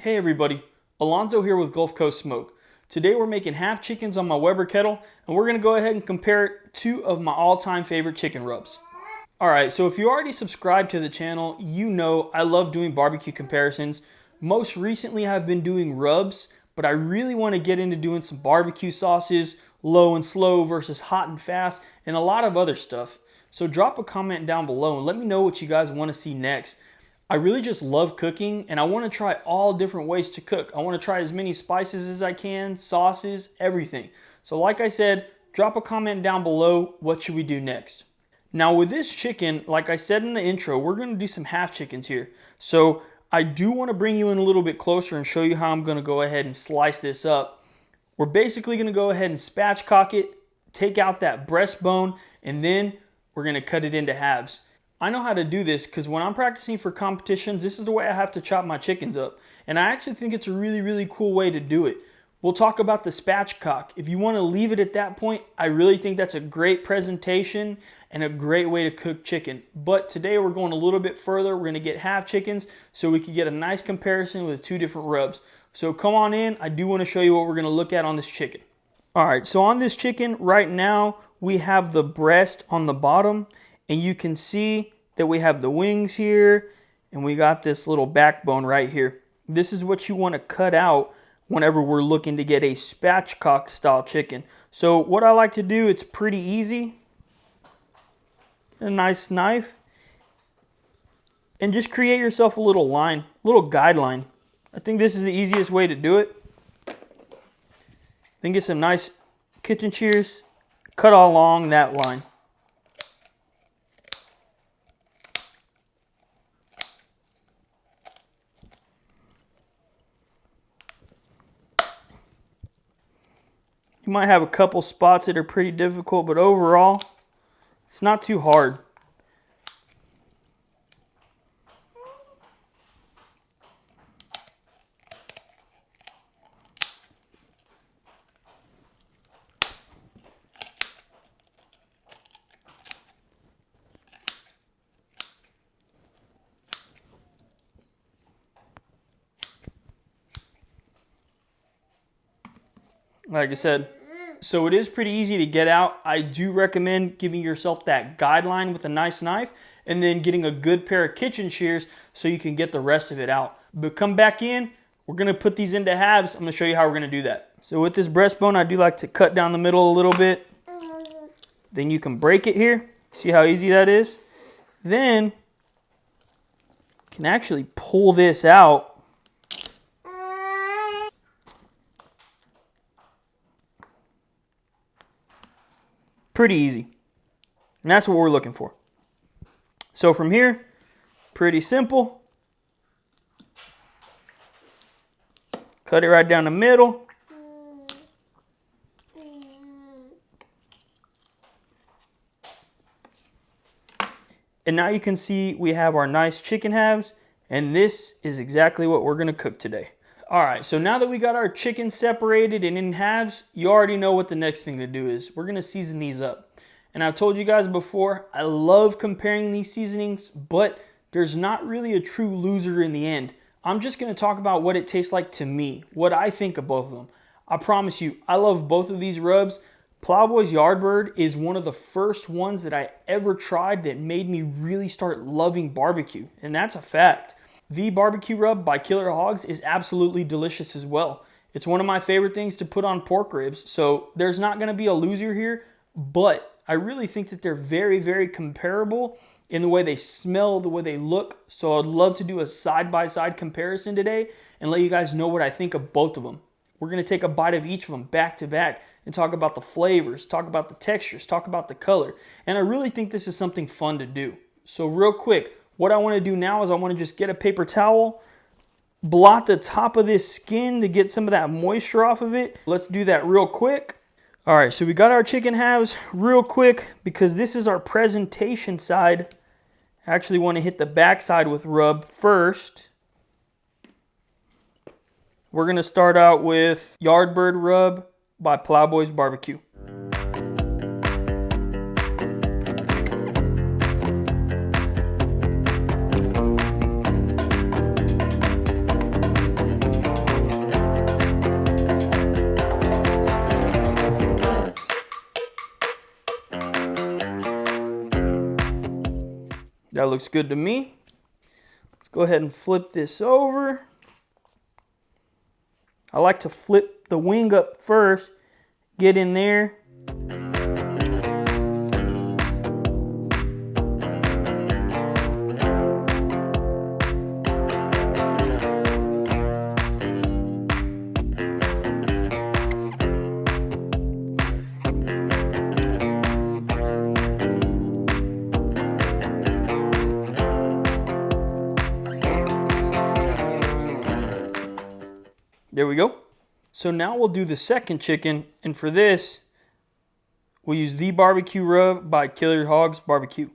Hey everybody, Alonzo here with Gulf Coast Smoke. Today we're making half chickens on my Weber Kettle, and we're going to go ahead and compare two of my all-time favorite chicken rubs. Alright, so if you already subscribed to the channel, you know I love doing barbecue comparisons. Most recently I've been doing rubs, but I really want to get into doing some barbecue sauces, low and slow versus hot and fast, and a lot of other stuff. So drop a comment down below and let me know what you guys want to see next. I really just love cooking, and I want to try all different ways to cook. I want to try as many spices as I can, sauces, everything. So like I said, drop a comment down below, what should we do next? Now with this chicken, like I said in the intro, we're going to do some half chickens here. So I do want to bring you in a little bit closer and show you how I'm going to go ahead and slice this up. We're basically going to go ahead and spatchcock it, take out that breastbone, and then we're going to cut it into halves. I know how to do this because when I'm practicing for competitions, this is the way I have to chop my chickens up. And I actually think it's a really cool way to do it. We'll talk about the spatchcock. If you want to leave it at that point, I really think that's a great presentation and a great way to cook chicken. But today we're going a little bit further. We're going to get half chickens so we can get a nice comparison with two different rubs. So come on in. I do want to show you what we're going to look at on this chicken. All right, so on this chicken right now, we have the breast on the bottom. And you can see that we have the wings here, and we got this little backbone right here. This is what you want to cut out whenever we're looking to get a spatchcock style chicken. So what I like to do, it's pretty easy. A nice knife. And just create yourself a little line, little guideline. I think this is the easiest way to do it. Then get some nice kitchen shears, cut along that line. You might have a couple spots that are pretty difficult, but overall, it's not too hard. Like I said, so it is pretty easy to get out. I do recommend giving yourself that guideline with a nice knife and then getting a good pair of kitchen shears so you can get the rest of it out. But come back in, we're going to put these into halves. I'm going to show you how we're going to do that. So with this breastbone, I do like to cut down the middle a little bit. Then you can break it here. See how easy that is? Then you can actually pull this out. Pretty easy. And that's what we're looking for. So from here, pretty simple. Cut it right down the middle. And now you can see we have our nice chicken halves, and this is exactly what we're going to cook today. Alright, so now that we got our chicken separated and in halves, you already know what the next thing to do is. We're going to season these up. And I've told you guys before, I love comparing these seasonings, but there's not really a true loser in the end. I'm just going to talk about what it tastes like to me, what I think of both of them. I promise you, I love both of these rubs. Plowboys Yardbird is one of the first ones that I ever tried that made me really start loving barbecue, and that's a fact. The BBQ Rub by Killer Hogs is absolutely delicious as well. It's one of my favorite things to put on pork ribs, so there's not going to be a loser here, but I really think that they're very comparable in the way they smell, the way they look, so I'd love to do a side-by-side comparison today and let you guys know what I think of both of them. We're going to take a bite of each of them back to back and talk about the flavors, talk about the textures, talk about the color, and I really think this is something fun to do. So real quick, what I want to do now is I want to just get a paper towel, blot the top of this skin to get some of that moisture off of it. Let's do that real quick. All right, so we got our chicken halves real quick because this is our presentation side. I actually want to hit the back side with rub first. We're going to start out with Yardbird Rub by Plowboys BBQ. That looks good to me. Let's go ahead and flip this over. I like to flip the wing up first, get in there. There we go. So now we'll do the second chicken, and for this, we'll use the BBQ Rub by Killer Hogs Barbecue.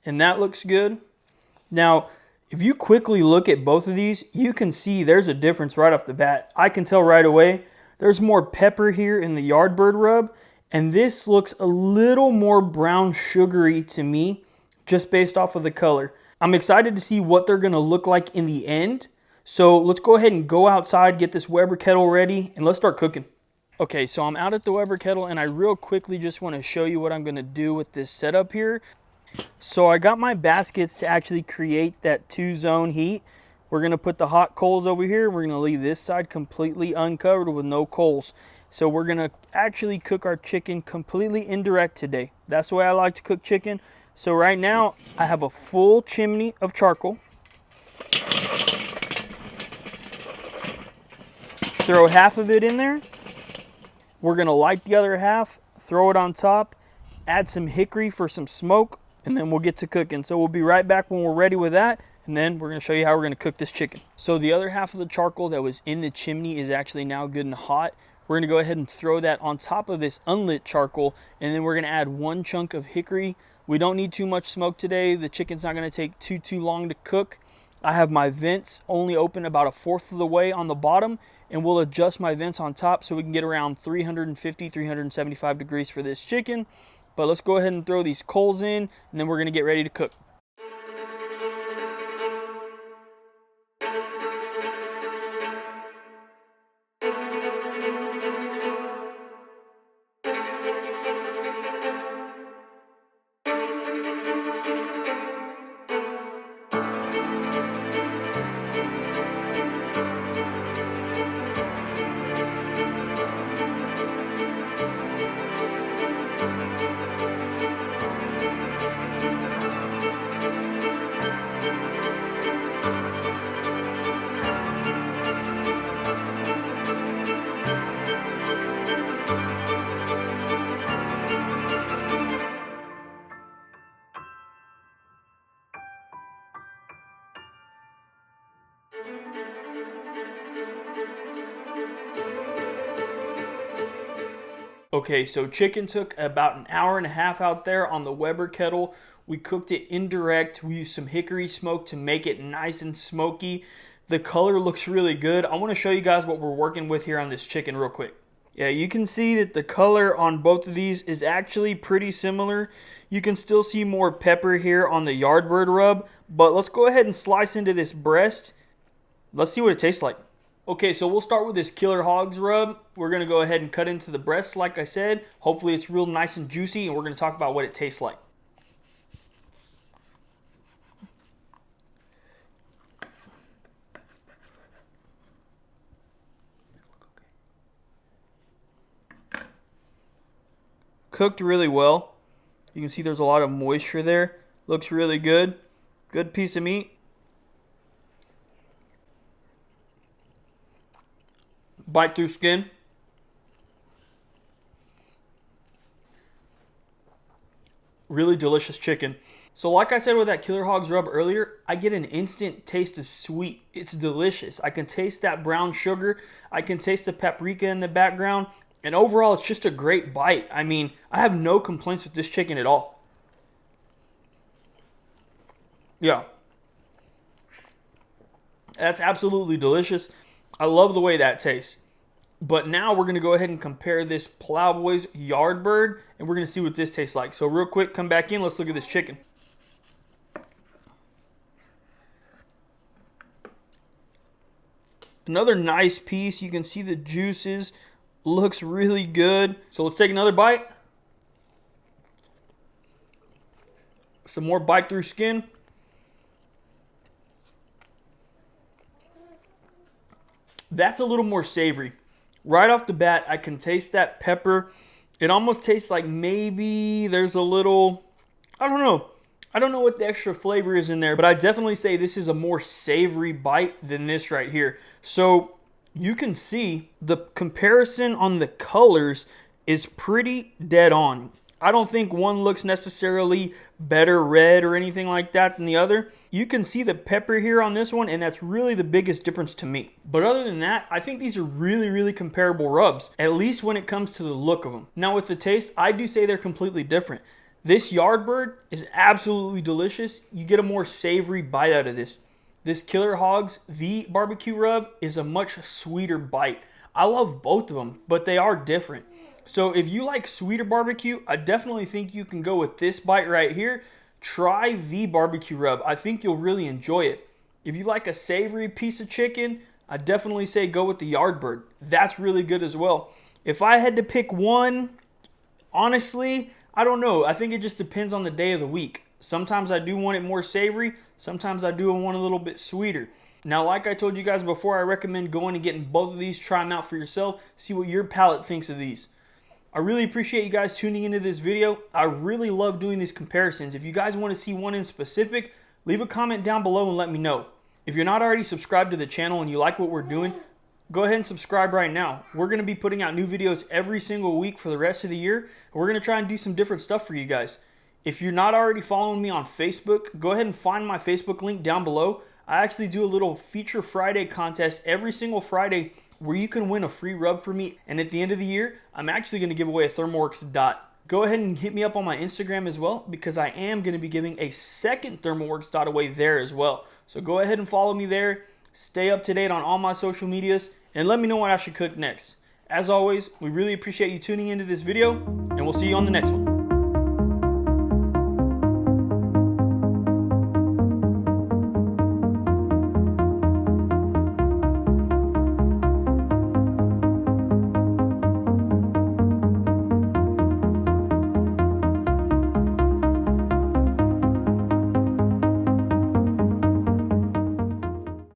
And that looks good. Now, if you quickly look at both of these, you can see there's a difference right off the bat. I can tell right away there's more pepper here in the Yardbird Rub, and this looks a little more brown sugary to me just based off of the color. I'm excited to see what they're gonna look like in the end. So let's go ahead and go outside, get this Weber Kettle ready, and let's start cooking. Okay, so I'm out at the Weber Kettle, and I real quickly just wanna show you what I'm gonna do with this setup here. So I got my baskets to actually create that 2-zone heat. We're going to put the hot coals over here. We're going to leave this side completely uncovered with no coals. So we're going to actually cook our chicken completely indirect today. That's the way I like to cook chicken. So right now I have a full chimney of charcoal. Throw half of it in there. We're going to light the other half, throw it on top, add some hickory for some smoke, and then we'll get to cooking. So we'll be right back when we're ready with that, and then we're going to show you how we're going to cook this chicken. So the other half of the charcoal that was in the chimney is actually now good and hot. We're going to go ahead and throw that on top of this unlit charcoal, and then we're going to add 1 chunk of hickory. We don't need too much smoke today. The chicken's not going to take too long to cook. I have my vents only open about 1/4 of the way on the bottom, and we'll adjust my vents on top so we can get around 350, 375 degrees for this chicken. But let's go ahead and throw these coals in, and then we're going to get ready to cook. Okay, so chicken took about 1.5 hours out there on the Weber Kettle. We cooked it indirect. We used some hickory smoke to make it nice and smoky. The color looks really good. I want to show you guys what we're working with here on this chicken real quick. Yeah, you can see that the color on both of these is actually pretty similar. You can still see more pepper here on the Yardbird Rub, but let's go ahead and slice into this breast. Let's see what it tastes like. Okay, so we'll start with this Killer Hogs rub. We're going to go ahead and cut into the breast like I said. Hopefully it's real nice and juicy, and we're going to talk about what it tastes like. Cooked really well. You can see there's a lot of moisture there. Looks really good. Good piece of meat. Bite through skin. Really delicious chicken. So like I said with that Killer Hogs rub earlier, I get an instant taste of sweet. It's delicious. I can taste that brown sugar. I can taste the paprika in the background. And overall, it's just a great bite. I mean, I have no complaints with this chicken at all. Yeah. That's absolutely delicious. I love the way that tastes. But now we're going to go ahead and compare this Plowboys Yardbird, and we're going to see what this tastes like. So real quick, come back in. Let's look at this chicken. Another nice piece. You can see the juices. Looks really good. So let's take another bite. Some more bite through skin. That's a little more savory. Right off the bat, I can taste that pepper. It almost tastes like maybe there's a little, I don't know. I don't know what the extra flavor is in there, but I definitely say this is a more savory bite than this right here. So you can see the comparison on the colors is pretty dead on. I don't think one looks necessarily better red or anything like that than the other. You can see the pepper here on this one, and that's really the biggest difference to me. But other than that, I think these are really, really comparable rubs, at least when it comes to the look of them. Now with the taste, I do say they're completely different. This Yardbird is absolutely delicious. You get a more savory bite out of this. This Killer Hogs, the barbecue rub, is a much sweeter bite. I love both of them, but they are different. So if you like sweeter barbecue, I definitely think you can go with this bite right here. Try the barbecue rub. I think you'll really enjoy it. If you like a savory piece of chicken, I definitely say go with the Yardbird. That's really good as well. If I had to pick one, honestly, I don't know. I think it just depends on the day of the week. Sometimes I do want it more savory. Sometimes I do want a little bit sweeter. Now, like I told you guys before, I recommend going and getting both of these, try them out for yourself, see what your palate thinks of these. I really appreciate you guys tuning into this video. I really love doing these comparisons. If you guys want to see one in specific, leave a comment down below and let me know. If you're not already subscribed to the channel and you like what we're doing, go ahead and subscribe right now. We're going to be putting out new videos every single week for the rest of the year. And we're going to try and do some different stuff for you guys. If you're not already following me on Facebook, go ahead and find my Facebook link down below. I actually do a little Feature Friday contest every single Friday where you can win a free rub for me. And at the end of the year, I'm actually going to give away a ThermalWorks dot. Go ahead and hit me up on my Instagram as well, because I am going to be giving a second ThermalWorks dot away there as well. So go ahead and follow me there. Stay up to date on all my social medias, and let me know what I should cook next. As always, we really appreciate you tuning into this video, and we'll see you on the next one.